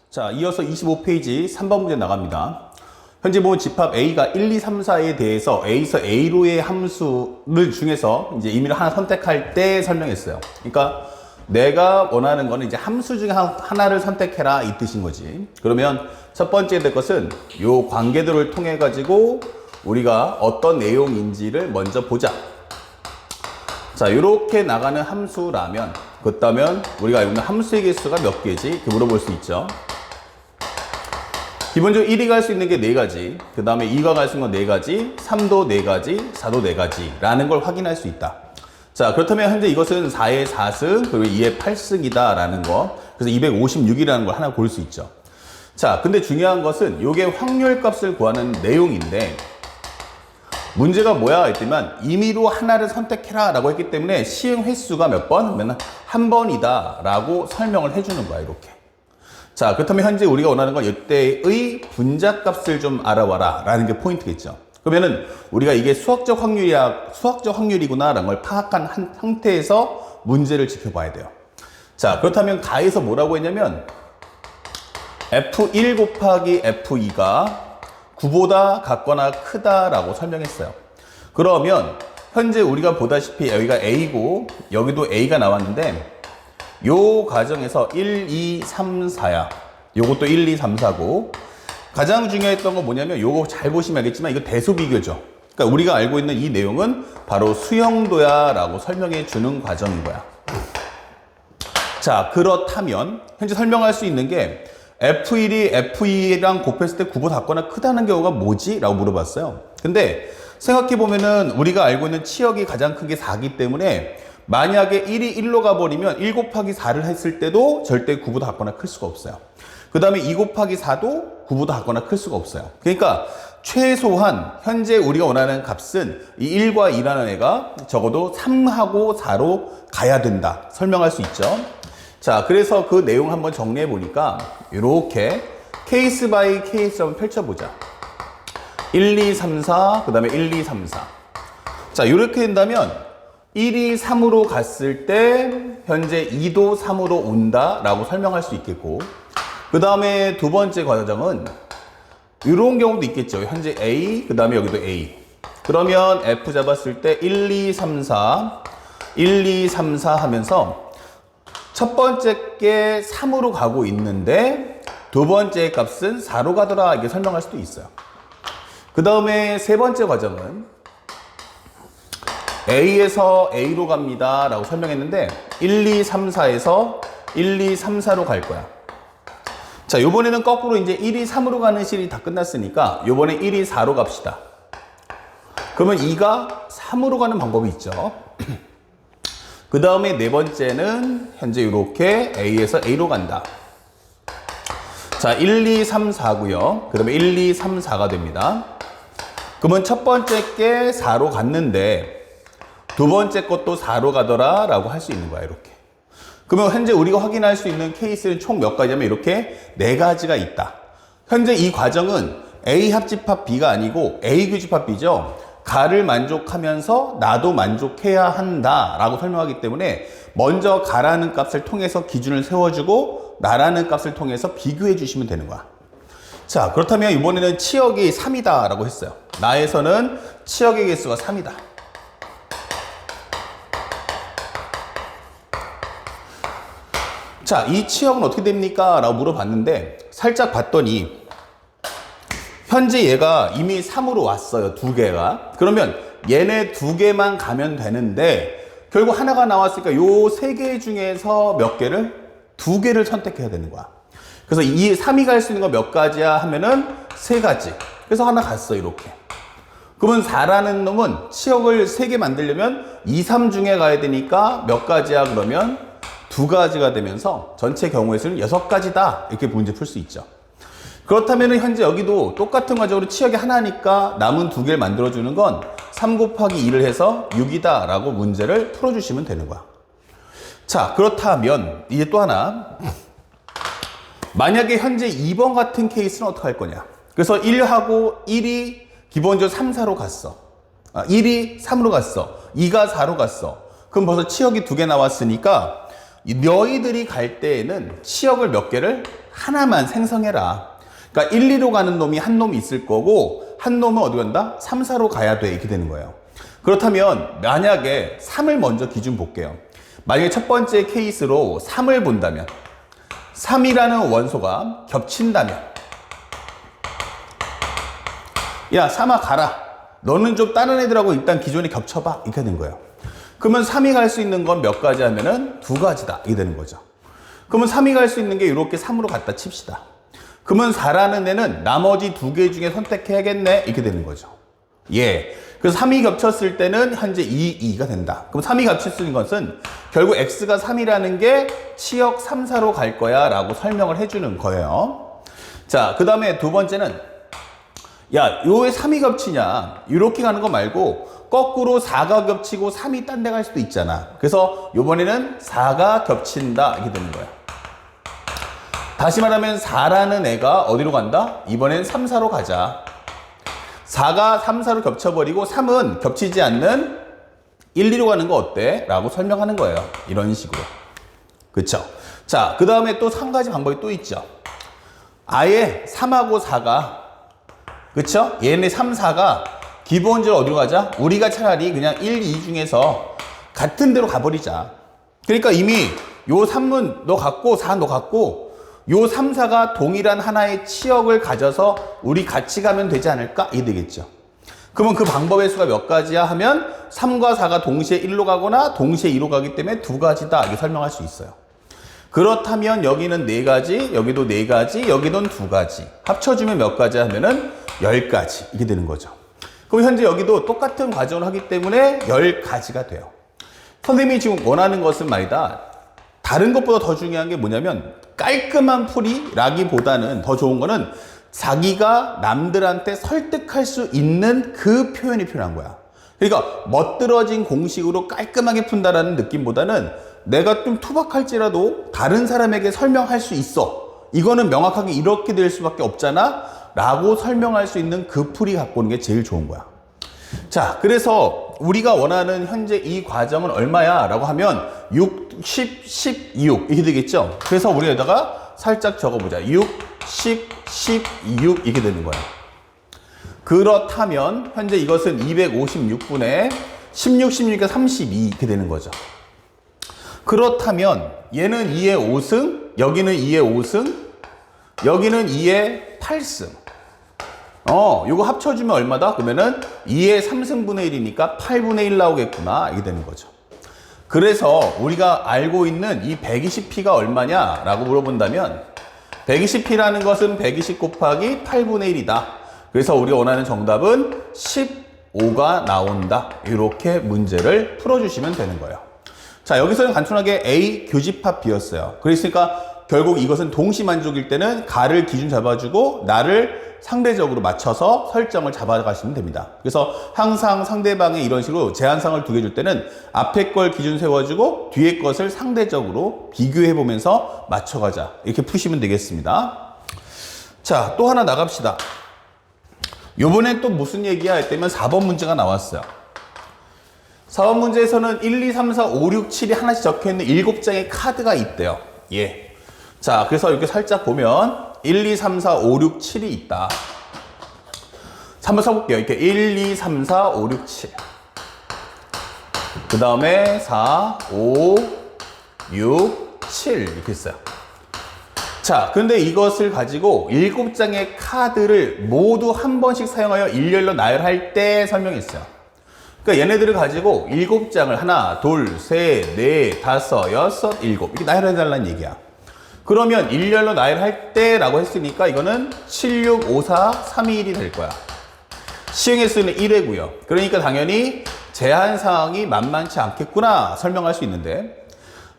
자, 이어서 25페이지 3번 문제 나갑니다. 현재 보면 집합 A가 1, 2, 3, 4에 대해서 A에서 A로의 함수를 중에서 이제 임의를 하나 선택할 때 설명했어요. 그러니까 내가 원하는 거는 이제 함수 중에 하나를 선택해라 이 뜻인 거지. 그러면 첫 번째 될 것은 요 관계들을 통해 가지고 우리가 어떤 내용인지를 먼저 보자. 자, 이렇게 나가는 함수라면 그렇다면 우리가 알고 있는 함수의 개수가 몇 개지? 이렇게 물어볼 수 있죠. 기본적으로 1이 갈 수 있는 게 4가지, 그 다음에 2가 갈 수 있는 건 4가지, 3도 4가지, 4도 4가지라는 걸 확인할 수 있다. 자, 그렇다면 현재 이것은 4의 4승, 그리고 2의 8승이다 라는 거, 그래서 256이라는 걸 하나 볼 수 있죠. 자, 근데 중요한 것은 이게 확률 값을 구하는 내용인데 문제가 뭐야 했더니만 임의로 하나를 선택해라 라고 했기 때문에 시행 횟수가 몇 번? 하면 한 번이다 라고 설명을 해주는 거야, 이렇게. 자, 그렇다면 현재 우리가 원하는 건 이때의 분자값을 좀 알아봐라 라는 게 포인트겠죠. 그러면은 우리가 이게 수학적 확률이구나 라는 걸 파악한 상태에서 문제를 지켜봐야 돼요. 자, 그렇다면 가에서 뭐라고 했냐면 F1 곱하기 F2가 9보다 같거나 크다라고 설명했어요. 그러면 현재 우리가 보다시피 여기가 A고 여기도 A가 나왔는데 요 과정에서 1, 2, 3, 4야. 요것도 1, 2, 3, 4고 가장 중요했던 건 뭐냐면 요거 잘 보시면 알겠지만 이거 대소비교죠. 그러니까 우리가 알고 있는 이 내용은 바로 수형도야 라고 설명해 주는 과정인 거야. 자, 그렇다면 현재 설명할 수 있는 게 F1이 F2랑 곱했을 때 9보다 같거나 크다는 경우가 뭐지? 라고 물어봤어요. 근데 생각해보면은 우리가 알고 있는 치역이 가장 큰 게 4기 때문에 만약에 1이 1로 가버리면 1 곱하기 4를 했을 때도 절대 9보다 같거나 클 수가 없어요. 그 다음에 2 곱하기 4도 9보다 같거나 클 수가 없어요. 그러니까 최소한 현재 우리가 원하는 값은 이 1과 2라는 애가 적어도 3하고 4로 가야 된다. 설명할 수 있죠. 자, 그래서 그 내용 한번 정리해 보니까 이렇게 케이스 바이 케이스를 한번 펼쳐보자. 1, 2, 3, 4, 그 다음에 1, 2, 3, 4. 자, 이렇게 된다면 1이 3으로 갔을 때 현재 2도 3으로 온다 라고 설명할 수 있겠고, 그 다음에 두 번째 과정은 이런 경우도 있겠죠. 현재 A, 그 다음에 여기도 A. 그러면 F 잡았을 때 1, 2, 3, 4, 1, 2, 3, 4 하면서 첫 번째 게 3으로 가고 있는데 두 번째 값은 4로 가더라 이렇게 설명할 수도 있어요. 그 다음에 세 번째 과정은 A에서 A로 갑니다 라고 설명했는데 1, 2, 3, 4에서 1, 2, 3, 4로 갈 거야. 자, 요번에는 거꾸로 이제 1, 2, 3으로 가는 실이 다 끝났으니까 요번에 1, 2, 4로 갑시다. 그러면 2가 3으로 가는 방법이 있죠. 그 다음에 네 번째는 현재 이렇게 A에서 A로 간다. 자, 1, 2, 3, 4고요. 그 다음에 1, 2, 3, 4가 됩니다. 그러면 첫 번째 게 4로 갔는데 두 번째 것도 4로 가더라 라고 할 수 있는 거야, 이렇게. 그러면 현재 우리가 확인할 수 있는 케이스는 총 몇 가지냐면 이렇게 4가지가 있다. 현재 이 과정은 A 합집합 B가 아니고 A 규집합 B죠. 가를 만족하면서 나도 만족해야 한다 라고 설명하기 때문에 먼저 가라는 값을 통해서 기준을 세워주고 나라는 값을 통해서 비교해 주시면 되는 거야. 자, 그렇다면 이번에는 치역이 3이다 라고 했어요. 나에서는 치역의 개수가 3이다. 자, 이 치역은 어떻게 됩니까? 라고 물어봤는데 살짝 봤더니 현재 얘가 이미 3으로 왔어요. 2개가. 그러면 얘네 2개만 가면 되는데 결국 하나가 나왔으니까 요 3개 중에서 몇 개를? 2개를 선택해야 되는 거야. 그래서 이 3이 갈 수 있는 거 몇 가지야 하면은 3가지. 그래서 하나 갔어, 이렇게. 그러면 4라는 놈은 치역을 3개 만들려면 2, 3 중에 가야 되니까 몇 가지야? 그러면 2가지가 되면서 전체 경우의 수는 6가지다. 이렇게 문제 풀 수 있죠. 그렇다면 현재 여기도 똑같은 과정으로 치역이 하나니까 남은 2개를 만들어주는 건 3 곱하기 2를 해서 6이다 라고 문제를 풀어주시면 되는 거야. 자, 그렇다면 이제 또 하나. 만약에 현재 2번 같은 케이스는 어떻게 할 거냐. 그래서 1하고 1이 기본적으로 3, 4로 갔어. 1이 3으로 갔어. 2가 4로 갔어. 그럼 벌써 치역이 2개 나왔으니까 너희들이 갈 때에는 치역을 몇 개를? 하나만 생성해라. 그러니까 1, 2로 가는 놈이 한 놈이 있을 거고 한 놈은 어디 간다? 3, 4로 가야 돼. 이렇게 되는 거예요. 그렇다면 만약에 3을 먼저 기준 볼게요. 만약에 첫 번째 케이스로 3을 본다면 3이라는 원소가 겹친다면 야 3아 가라. 너는 좀 다른 애들하고 일단 기존에 겹쳐봐. 이렇게 된 거예요. 그러면 3이 갈 수 있는 건 몇 가지 하면은 2가지다. 이게 되는 거죠. 그러면 3이 갈 수 있는 게 이렇게 3으로 갖다 칩시다. 그러면 4라는 애는 나머지 2개 중에 선택해야겠네. 이렇게 되는 거죠. 예. 그래서 3이 겹쳤을 때는 현재 2, 2가 된다. 그럼 3이 겹쳤을 것은 결국 x가 3이라는 게 치역 3, 4로 갈 거야 라고 설명을 해주는 거예요. 자, 그 다음에 두 번째는 야, 요왜 3이 겹치냐? 이렇게 가는 거 말고 거꾸로 4가 겹치고 3이 딴 데 갈 수도 있잖아. 그래서 요번에는 4가 겹친다. 이렇게 되는 거야. 다시 말하면 4라는 애가 어디로 간다? 이번엔 3, 4로 가자. 4가 3, 4로 겹쳐버리고 3은 겹치지 않는 1, 2로 가는 거 어때? 라고 설명하는 거예요. 이런 식으로. 그쵸? 자, 그 다음에 또 한 가지 방법이 또 있죠. 아예 3하고 4가 그쵸? 얘네 3, 4가 기본적으로 어디로 가자? 우리가 차라리 그냥 1, 2 중에서 같은 데로 가버리자. 그러니까 이미 요 3은 너 갖고 4 너 갖고 요 3, 4가 동일한 하나의 치역을 가져서 우리 같이 가면 되지 않을까? 이게 되겠죠. 그러면 그 방법의 수가 몇 가지야 하면 3과 4가 동시에 1로 가거나 동시에 2로 가기 때문에 2가지다. 이렇게 설명할 수 있어요. 그렇다면 여기는 4가지, 여기도 4가지, 여기는 2가지. 합쳐주면 몇 가지 하면은 10가지. 이게 되는 거죠. 그럼 현재 여기도 똑같은 과정을 하기 때문에 10가지가 돼요. 선생님이 지금 원하는 것은 말이다. 다른 것보다 더 중요한 게 뭐냐면 깔끔한 풀이라기보다는 더 좋은 거는 자기가 남들한테 설득할 수 있는 그 표현이 필요한 거야. 그러니까 멋들어진 공식으로 깔끔하게 푼다라는 느낌보다는 내가 좀 투박할지라도 다른 사람에게 설명할 수 있어. 이거는 명확하게 이렇게 될 수밖에 없잖아. 라고 설명할 수 있는 그 풀이 갖고 오는 게 제일 좋은 거야. 자, 그래서 우리가 원하는 현재 이 과정은 얼마야? 라고 하면 6, 10, 16 이렇게 되겠죠? 그래서 우리 여기다가 살짝 적어보자. 6, 10, 16 이렇게 되는 거야. 그렇다면 현재 이것은 256분의 16, 16이니까 32 이렇게 되는 거죠. 그렇다면 얘는 2의 5승, 여기는 2의 5승, 여기는 2의 8승. 요거 합쳐주면 얼마다? 그러면은 2의 3승분의 1이니까 8분의 1 나오겠구나. 이게 되는 거죠. 그래서 우리가 알고 있는 이 120p가 얼마냐? 라고 물어본다면 120p라는 것은 120 곱하기 8분의 1이다. 그래서 우리가 원하는 정답은 15가 나온다. 이렇게 문제를 풀어주시면 되는 거예요. 자, 여기서는 간단하게 A 교집합 B였어요. 그랬으니까 결국 이것은 동시만족일 때는 가를 기준 잡아주고 나를 상대적으로 맞춰서 설정을 잡아가시면 됩니다. 그래서 항상 상대방에 이런 식으로 제한상을 2개 줄 때는 앞에 걸 기준 세워주고 뒤에 것을 상대적으로 비교해보면서 맞춰가자. 이렇게 푸시면 되겠습니다. 자, 또 하나 나갑시다. 요번엔 또 무슨 얘기야 할 때면 4번 문제가 나왔어요. 4번 문제에서는 1, 2, 3, 4, 5, 6, 7이 하나씩 적혀있는 7장의 카드가 있대요. 예. 자, 그래서 이렇게 살짝 보면 1, 2, 3, 4, 5, 6, 7이 있다. 자, 한번 써볼게요. 이렇게 1, 2, 3, 4, 5, 6, 7. 그 다음에 4, 5, 6, 7 이렇게 있어요. 자, 근데 이것을 가지고 7장의 카드를 모두 한 번씩 사용하여 일렬로 나열할 때 설명했어요. 그러니까 얘네들을 가지고 7장을 하나, 둘, 셋, 넷, 다섯, 여섯, 일곱 이렇게 나열해달라는 얘기야. 그러면 일렬로 나열할 때라고 했으니까 이거는 7, 6, 5, 4, 3, 2, 1이 될 거야. 시행의 수는 1회고요. 그러니까 당연히 제한사항이 만만치 않겠구나 설명할 수 있는데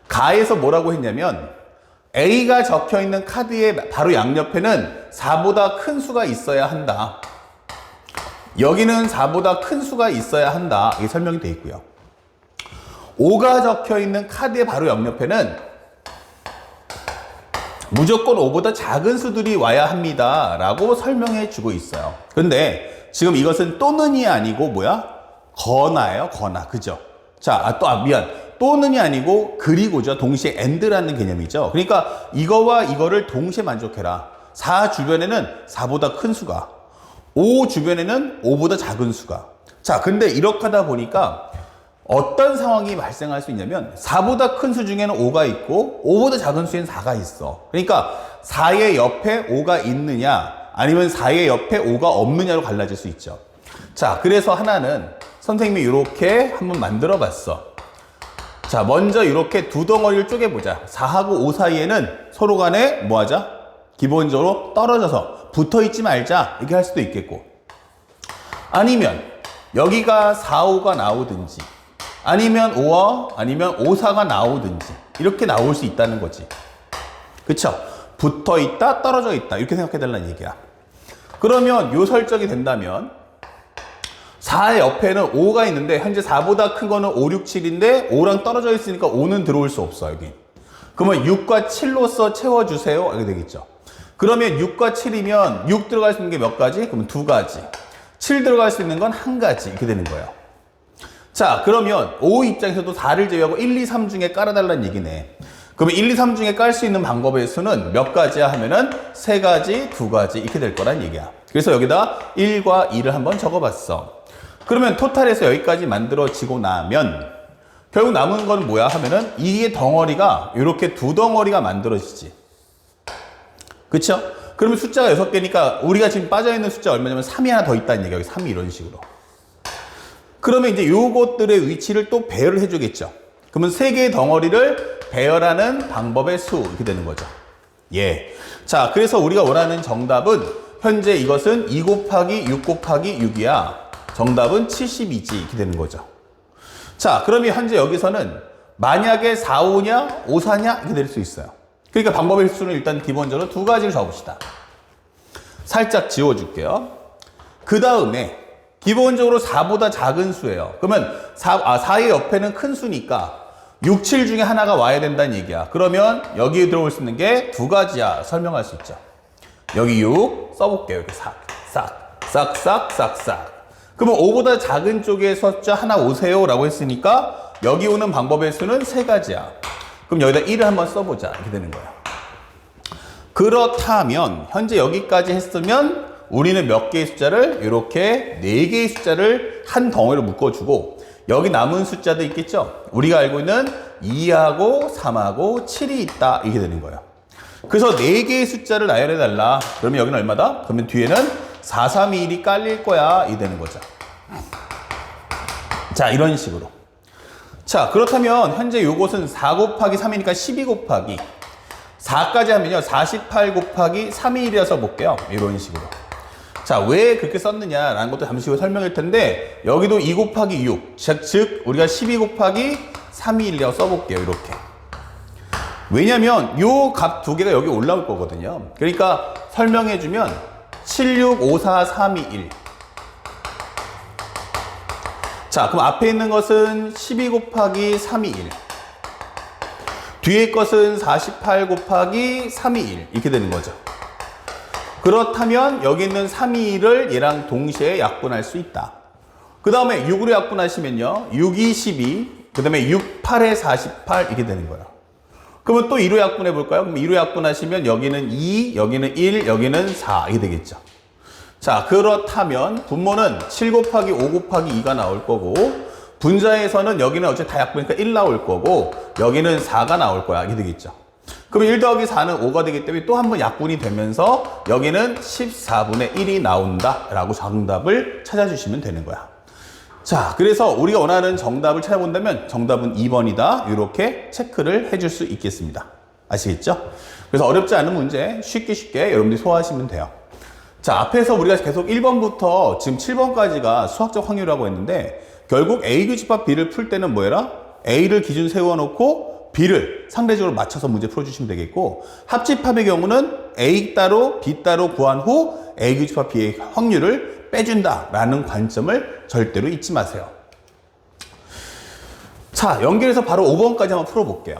가에서 뭐라고 했냐면 A가 적혀있는 카드의 바로 양옆에는 4보다 큰 수가 있어야 한다. 여기는 4보다 큰 수가 있어야 한다. 이게 설명이 되어 있고요. 5가 적혀있는 카드의 바로 옆옆에는 무조건 5보다 작은 수들이 와야 합니다. 라고 설명해 주고 있어요. 근데 지금 이것은 또는이 아니고 뭐야? 거나예요, 거나. 그죠? 자, 미안. 또는이 아니고 그리고죠. 동시에 and라는 개념이죠. 그러니까 이거와 이거를 동시에 만족해라. 4 주변에는 4보다 큰 수가, 5 주변에는 5보다 작은 수가. 자, 근데 이렇게 하다 보니까 어떤 상황이 발생할 수 있냐면 4보다 큰 수 중에는 5가 있고 5보다 작은 수에는 4가 있어. 그러니까 4의 옆에 5가 있느냐 아니면 4의 옆에 5가 없느냐로 갈라질 수 있죠. 자, 그래서 하나는 선생님이 이렇게 한번 만들어 봤어. 자, 먼저 이렇게 두 덩어리를 쪼개보자. 4하고 5 사이에는 서로 간에 뭐 하자? 기본적으로 떨어져서 붙어 있지 말자. 이렇게 할 수도 있겠고. 아니면 여기가 4, 5가 나오든지 아니면 5와 아니면 5, 4가 나오든지 이렇게 나올 수 있다는 거지. 그쵸? 붙어 있다, 떨어져 있다. 이렇게 생각해 달라는 얘기야. 그러면 요 설정이 된다면 4의 옆에는 5가 있는데 현재 4보다 큰 거는 5, 6, 7인데 5랑 떨어져 있으니까 5는 들어올 수 없어 여기. 그러면 6과 7로서 채워주세요. 이렇게 되겠죠. 그러면 6과 7이면 6 들어갈 수 있는 게 몇 가지? 그러면 2가지. 7 들어갈 수 있는 건 1가지. 이렇게 되는 거예요. 자, 그러면 5 입장에서도 4를 제외하고 1, 2, 3 중에 깔아달라는 얘기네. 그러면 1, 2, 3 중에 깔 수 있는 방법의 수는 몇 가지야 하면은 3가지, 2가지 이렇게 될 거란 얘기야. 그래서 여기다 1과 2를 한번 적어봤어. 그러면 토탈에서 여기까지 만들어지고 나면 결국 남은 건 뭐야 하면은 이게 덩어리가 이렇게 두 덩어리가 만들어지지. 그쵸? 그러면 숫자가 6개니까 우리가 지금 빠져있는 숫자 얼마냐면 3이 하나 더 있다는 얘기야. 여기 3이 이런 식으로. 그러면 이제 요것들의 위치를 또 배열을 해주겠죠. 그러면 3개의 덩어리를 배열하는 방법의 수 이렇게 되는 거죠. 예. 자, 그래서 우리가 원하는 정답은 현재 이것은 2 곱하기 6 곱하기 6이야. 정답은 72지 이렇게 되는 거죠. 자, 그러면 현재 여기서는 만약에 4, 5냐 5, 4냐 이렇게 될 수 있어요. 그러니까 방법의 수는 일단 기본적으로 2가지를 적읍시다. 살짝 지워줄게요. 그 다음에 기본적으로 4보다 작은 수예요. 그러면 4의 옆에는 큰 수니까 6, 7 중에 하나가 와야 된다는 얘기야. 그러면 여기에 들어올 수 있는 게 2가지야. 설명할 수 있죠. 여기 6 써볼게요. 이렇게 싹. 그러면 5보다 작은 쪽에 숫자 하나 오세요 라고 했으니까 여기 오는 방법의 수는 3가지야. 그럼 여기다 1을 한번 써보자. 이렇게 되는 거야. 그렇다면 현재 여기까지 했으면 우리는 몇 개의 숫자를 이렇게 4개의 숫자를 한 덩어리로 묶어주고 여기 남은 숫자도 있겠죠. 우리가 알고 있는 2하고 3하고 7이 있다. 이렇게 되는 거예요. 그래서 4개의 숫자를 나열해달라. 그러면 여기는 얼마다? 그러면 뒤에는 4, 3, 2, 1이 깔릴 거야. 이 되는 거죠. 자, 이런 식으로. 자, 그렇다면 현재 요것은 4 곱하기 3이니까 12 곱하기 4까지 하면요 48 곱하기 3이 1이라서 볼게요. 이런 식으로. 자, 왜 그렇게 썼느냐라는 것도 잠시 후에 설명할 텐데 여기도 2 곱하기 6 즉 우리가 12 곱하기 3이 1이라고 써볼게요. 이렇게. 왜냐면 요 값 두 개가 여기 올라올 거거든요. 그러니까 설명해주면 7, 6, 5, 4, 3, 2, 1. 자, 그럼 앞에 있는 것은 12 곱하기 3, 2, 1. 뒤에 것은 48 곱하기 3, 2, 1. 이렇게 되는 거죠. 그렇다면 여기 있는 3, 2, 1을 얘랑 동시에 약분할 수 있다. 그 다음에 6으로 약분하시면요. 6, 2, 12. 그 다음에 6, 8에 48. 이렇게 되는 거예요. 그러면 또 2로 약분해 볼까요? 그럼 2로 약분하시면 여기는 2, 여기는 1, 여기는 4 이게 되겠죠. 자, 그렇다면 분모는 7 곱하기 5 곱하기 2가 나올 거고 분자에서는 여기는 어차피 다 약분이니까 1 나올 거고 여기는 4가 나올 거야. 이게 되겠죠. 그럼 1 더하기 4는 5가 되기 때문에 또 한 번 약분이 되면서 여기는 14분의 1이 나온다 라고 정답을 찾아주시면 되는 거야. 자, 그래서 우리가 원하는 정답을 찾아본다면 정답은 2번이다. 이렇게 체크를 해줄 수 있겠습니다. 아시겠죠? 그래서 어렵지 않은 문제 쉽게 여러분들이 소화하시면 돼요. 자, 앞에서 우리가 계속 1번부터 지금 7번까지가 수학적 확률이라고 했는데 결국 A 교집합 B를 풀 때는 뭐해라? A를 기준 세워놓고 B를 상대적으로 맞춰서 문제 풀어주시면 되겠고 합집합의 경우는 A 따로 B 따로 구한 후 A 교집합 B의 확률을 빼준다라는 관점을 절대로 잊지 마세요. 자, 연결해서 바로 5번까지 한번 풀어볼게요.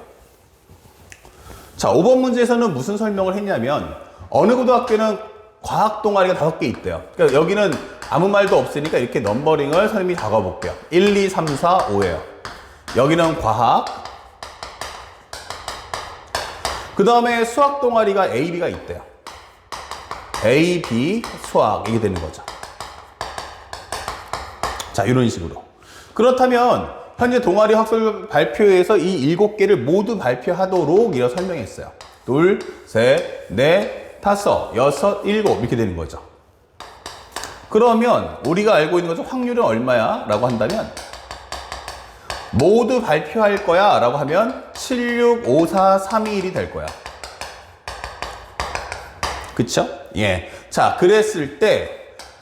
자, 5번 문제에서는 무슨 설명을 했냐면 어느 고등학교는 과학 동아리가 5개 있대요. 그러니까 여기는 아무 말도 없으니까 이렇게 넘버링을 선생님이 적어볼게요. 1, 2, 3, 4, 5예요. 여기는 과학. 그 다음에 수학 동아리가 A, B가 있대요. A, B, 수학 이게 되는 거죠. 자, 이런 식으로. 그렇다면 현재 동아리 학술 발표에서 이 7개를 모두 발표하도록 이렇게 설명했어요. 둘, 셋, 넷, 다섯, 여섯, 일곱 이렇게 되는 거죠. 그러면 우리가 알고 있는 것은 확률은 얼마야? 라고 한다면 모두 발표할 거야 라고 하면 7, 6, 5, 4, 3, 2, 1이 될 거야. 그쵸? 예. 자, 그랬을 때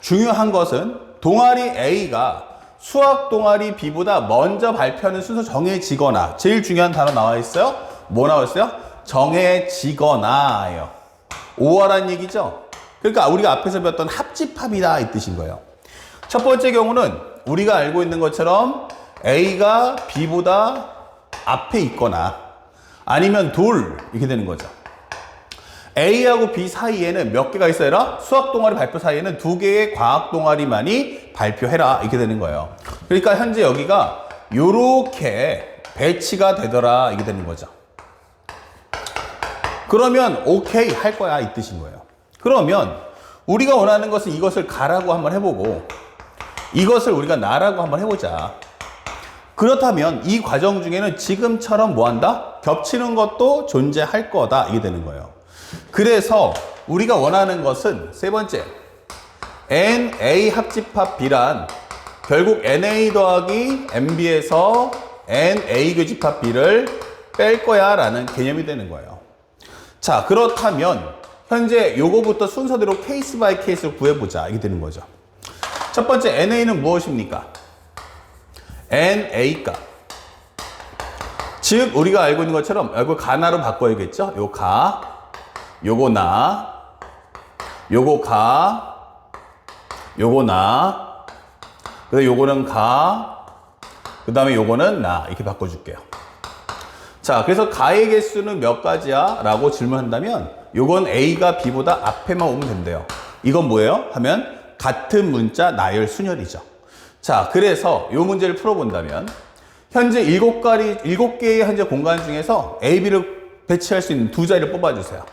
중요한 것은 동아리 A가 수학 동아리 B보다 먼저 발표하는 순서 정해지거나, 제일 중요한 단어 나와 있어요? 뭐 나와 있어요? 정해지거나예요. 5화란 얘기죠? 그러니까 우리가 앞에서 배웠던 합집합이다 이 뜻인 거예요. 첫 번째 경우는 우리가 알고 있는 것처럼 A가 B보다 앞에 있거나 아니면 둘 이렇게 되는 거죠. A하고 B 사이에는 몇 개가 있어야 해라? 수학 동아리 발표 사이에는 2개의 과학 동아리만이 발표해라 이렇게 되는 거예요. 그러니까 현재 여기가 요렇게 배치가 되더라 이게 되는 거죠. 그러면 오케이 할 거야 이 뜻인 거예요. 그러면 우리가 원하는 것은 이것을 가라고 한번 해보고 이것을 우리가 나라고 한번 해보자. 그렇다면 이 과정 중에는 지금처럼 뭐 한다? 겹치는 것도 존재할 거다 이게 되는 거예요. 그래서 우리가 원하는 것은 세 번째 NA 합집합 B란 결국 NA 더하기 MB에서 NA 교집합 B를 뺄 거야 라는 개념이 되는 거예요. 자, 그렇다면 현재 요거부터 순서대로 케이스 바이 케이스로 구해보자 이게 되는 거죠. 첫 번째 NA는 무엇입니까? NA 값. 즉 우리가 알고 있는 것처럼 이거 가나로 바꿔야겠죠? 요 가, 요거 나, 요거 가, 요거 나, 그 다음에 요거는 가, 그 다음에 요거는 나 이렇게 바꿔줄게요. 자, 그래서 가의 개수는 몇 가지야? 라고 질문한다면 요건 A가 B보다 앞에만 오면 된대요. 이건 뭐예요? 하면 같은 문자 나열 순열이죠. 자, 그래서 요 문제를 풀어본다면 현재 7개의 현재 공간 중에서 A, B를 배치할 수 있는 두 자리를 뽑아주세요.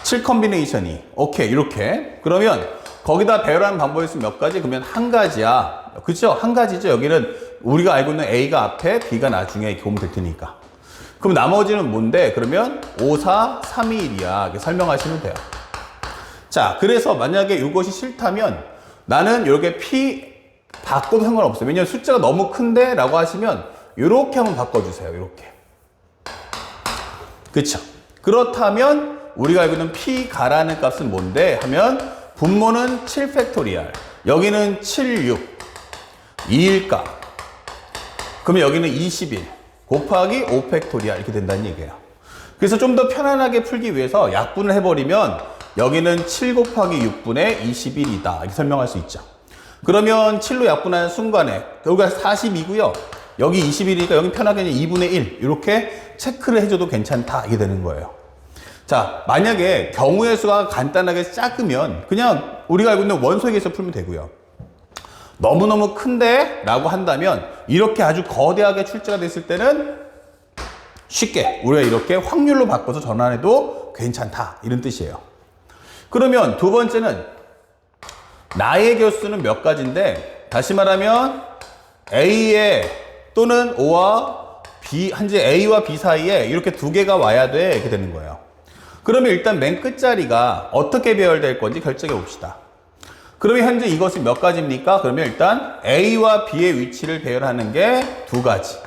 7 컨비네이션이 오케이 이렇게. 그러면 거기다 배열하는 방법이 있으면 몇 가지? 그러면 한 가지야. 그쵸? 한 가지죠. 여기는 우리가 알고 있는 A가 앞에 B가 나중에 이렇게 오면 될 테니까. 그럼 나머지는 뭔데? 그러면 5, 4, 3, 2, 1이야. 이렇게 설명하시면 돼요. 자, 그래서 만약에 이것이 싫다면 나는 이렇게 P 바꿔도 상관없어요. 왜냐면 숫자가 너무 큰데? 라고 하시면 이렇게 한번 바꿔주세요. 이렇게. 그쵸? 그렇다면 우리가 알고 있는 P 가라는 값은 뭔데? 하면 분모는 7 팩토리얼. 여기는 7, 6. 2일 값. 그러면 여기는 21. 곱하기 5 팩토리얼. 이렇게 된다는 얘기예요. 그래서 좀 더 편안하게 풀기 위해서 약분을 해버리면 여기는 7 곱하기 6분의 21이다. 이렇게 설명할 수 있죠. 그러면 7로 약분하는 순간에 여기가 40이고요. 여기 21이니까 여기 편하게 2분의 1 이렇게 체크를 해줘도 괜찮다. 이게 되는 거예요. 자, 만약에 경우의 수가 간단하게 작으면 그냥 우리가 알고 있는 원소에 의해서 풀면 되고요. 너무너무 큰데? 라고 한다면 이렇게 아주 거대하게 출제가 됐을 때는 쉽게 우리가 이렇게 확률로 바꿔서 전환해도 괜찮다. 이런 뜻이에요. 그러면 두 번째는 나의 개수는 몇 가지인데 다시 말하면 A에 또는 O와 B, 현재 A와 B 사이에 이렇게 두 개가 와야 돼. 이렇게 되는 거예요. 그러면 일단 맨 끝자리가 어떻게 배열될 건지 결정해 봅시다. 그러면 현재 이것이 몇 가지입니까? 그러면 일단 A와 B의 위치를 배열하는 게 두 가지.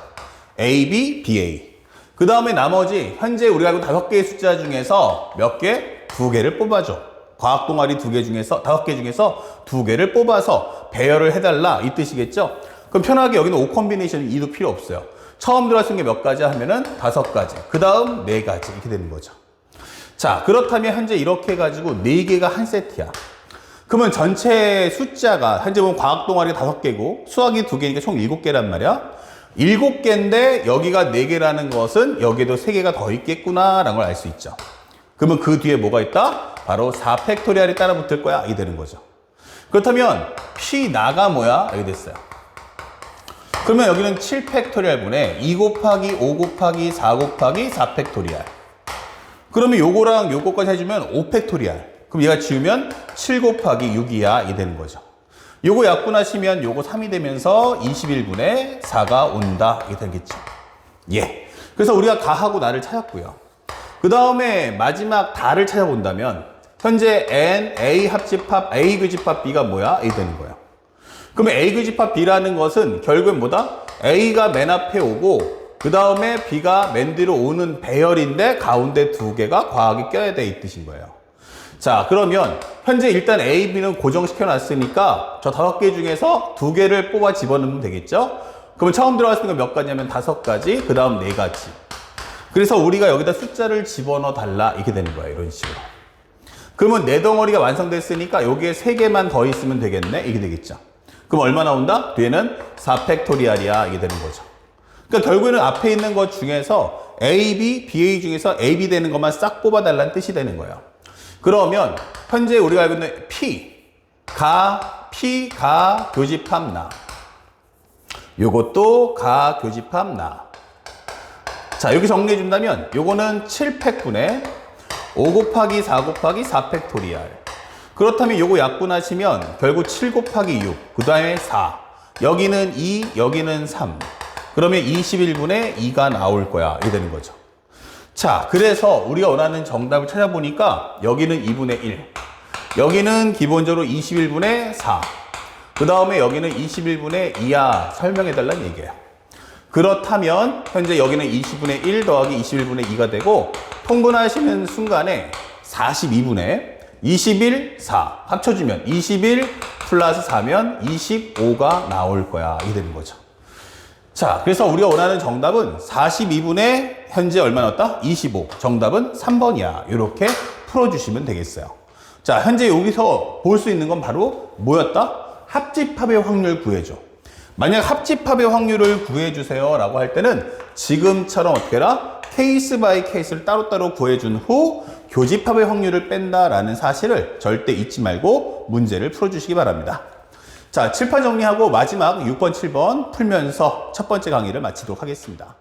A, B, BA. 그 다음에 나머지 현재 우리가 알고 5개의 숫자 중에서 몇 개? 2개를 뽑아줘. 과학 동아리 2개 중에서 5개 중에서 2개를 뽑아서 배열을 해달라 이 뜻이겠죠? 그럼 편하게 여기는 5 컨비네이션 2도 필요 없어요. 처음 들어왔은 게 몇 가지 하면은 5가지. 그 다음 4가지 이렇게 되는 거죠. 자, 그렇다면 현재 이렇게 해가지고 4개가 한 세트야. 그러면 전체 숫자가 현재 보면 과학 동아리가 5개고 수학이 2개니까 총 7개란 말이야. 7개인데 여기가 4개라는 것은 여기에도 3개가 더 있겠구나 라는 걸 알 수 있죠. 그러면 그 뒤에 뭐가 있다? 바로 4 팩토리얼이 따라 붙을 거야. 이게 되는 거죠. 그렇다면 P 나가 뭐야? 이렇게 됐어요. 그러면 여기는 7팩토리얼분에 2 곱하기 5 곱하기 4 곱하기 4팩토리얼. 그러면 요거랑 요거까지 해주면 5팩토리얼. 그럼 얘가 지우면 7 곱하기 6이야. 이 되는 거죠. 요거 약분하시면 요거 3이 되면서 21분의 4가 온다. 이게 되겠죠. 예. 그래서 우리가 가하고 나를 찾았고요. 그 다음에 마지막 다를 찾아본다면 현재 N, A 합집합, A 교집합 B가 뭐야? A 되는 거예요. 그러면 A 교집합 B라는 것은 결국엔 뭐다? A가 맨 앞에 오고 그 다음에 B가 맨 뒤로 오는 배열인데 가운데 두 개가 과하게 껴야 돼 이 뜻인 거예요. 자, 그러면 현재 일단 A, B는 고정시켜 놨으니까 저 5개 중에서 2개를 뽑아 집어넣으면 되겠죠? 그러면 처음 들어갔으니까 몇 가지냐면 5가지, 그 다음 4가지. 그래서 우리가 여기다 숫자를 집어넣어 달라 이렇게 되는 거예요. 이런 식으로. 그러면 4덩어리가 완성됐으니까 여기에 3개만 더 있으면 되겠네? 이게 되겠죠. 그럼 얼마 나온다? 뒤에는 4팩토리얼이야. 이게 되는 거죠. 그러니까 결국에는 앞에 있는 것 중에서 AB, BA 중에서 AB 되는 것만 싹 뽑아달라는 뜻이 되는 거예요. 그러면 현재 우리가 알고 있는 P, 가, 교집합, 나. 요것도 가, 교집합, 나. 자, 이렇게 정리해 준다면 요거는 7팩분의 5 곱하기 4 곱하기 4팩토리얼. 그렇다면 요거 약분하시면 결국 7 곱하기 6, 그 다음에 4. 여기는 2, 여기는 3. 그러면 21분의 2가 나올 거야. 이렇게 되는 거죠. 자, 그래서 우리가 원하는 정답을 찾아보니까 여기는 2분의 1. 여기는 기본적으로 21분의 4. 그 다음에 여기는 21분의 2야. 설명해달라는 얘기예요. 그렇다면 현재 여기는 20분의 1 더하기 21분의 2가 되고 통분하시는 순간에 42분의 21, 4 합쳐주면 21 플러스 4면 25가 나올 거야. 이게 되는 거죠. 자, 그래서 우리가 원하는 정답은 42분의 현재 얼마 나왔다? 25. 정답은 3번이야. 이렇게 풀어주시면 되겠어요. 자, 현재 여기서 볼 수 있는 건 바로 뭐였다? 합집합의 확률 구해줘. 만약 합집합의 확률을 구해주세요 라고 할 때는 지금처럼 어떻게 해라? 케이스 바이 케이스를 따로따로 구해준 후 교집합의 확률을 뺀다라는 사실을 절대 잊지 말고 문제를 풀어주시기 바랍니다. 자, 칠판 정리하고 마지막 6번, 7번 풀면서 첫 번째 강의를 마치도록 하겠습니다.